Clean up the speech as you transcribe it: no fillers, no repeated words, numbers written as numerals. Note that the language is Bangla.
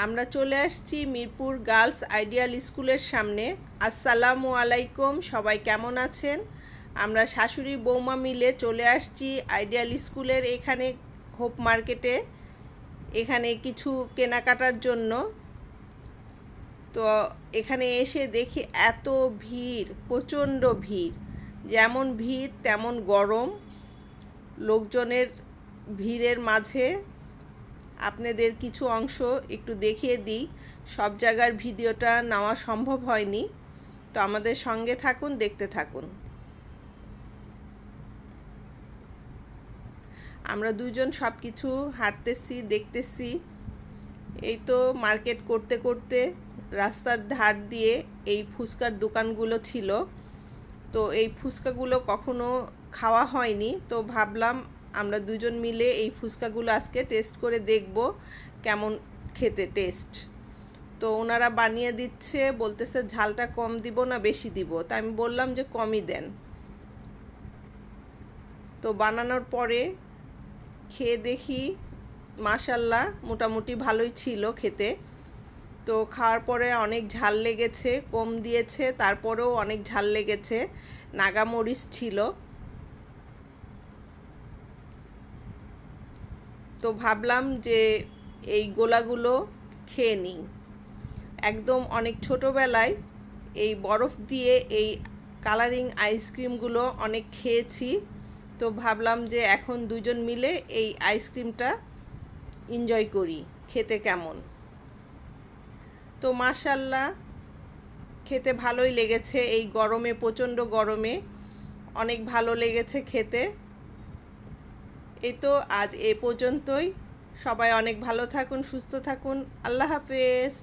আমরা চলে আসছি মিরপুর গার্লস আইডিয়াল স্কুলের সামনে। আসসালামু আলাইকুম, সবাই কেমন আছেন? আমরা শাশুড়ি বৌমা মিলে চলে আসছি আইডিয়াল স্কুলের এখানে হোপ মার্কেটে, এখানে কিছু কেনাকাটার জন্য। তো এখানে এসে দেখি এত ভিড়, প্রচণ্ড ভিড়, যেমন ভিড় তেমন গরম। লোকজনের ভিড়ের মাঝে আপনাদের কিছু অংশ একটু দেখিয়ে দিই। সব জায়গার ভিডিওটা নেওয়া সম্ভব হয়নি, তো আমাদের সঙ্গে থাকুন, দেখতে থাকুন। আমরা দুজন সব কিছু হাঁটতেছি, দেখতেছি। এই তো মার্কেট করতে করতে রাস্তার ধার দিয়ে এই ফুচকার দোকানগুলো ছিল। তো এই ফুচকাগুলো কখনো খাওয়া হয়নি, তো ভাবলাম আমরা দুজন মিলে এই ফুচকাগুলো আজকে টেস্ট করে দেখব কেমন খেতে টেস্ট। তো ওনারা বানিয়ে দিচ্ছে, বলতেছে ঝালটা কম দিব না বেশি দিব, তা আমি বললাম যে কমই দেন। তো বানানোর পরে খেয়ে দেখি মাশাল্লাহ মোটামুটি ভালোই ছিল খেতে। তো খাওয়ার পরে অনেক ঝাল লেগেছে, কম দিয়েছে তারপরেও অনেক ঝাল লেগেছে, নাগামরিচ ছিল। তো ভাবলাম যে এই গোলাগুলো খেয়ে নিই। একদম অনেক ছোটোবেলায় এই বরফ দিয়ে এই কালারিং আইসক্রিমগুলো অনেক খেয়েছি, তো ভাবলাম যে এখন দুজন মিলে এই আইসক্রিমটা এনজয় করি খেতে কেমন। তো মাশাল্লাহ খেতে ভালোই লেগেছে, এই গরমে, প্রচণ্ড গরমে অনেক ভালো লেগেছে খেতে। এই তো আজ এ পর্যন্তই। সবাই অনেক ভালো থাকুন, সুস্থ থাকুন। আল্লাহ হাফেজ।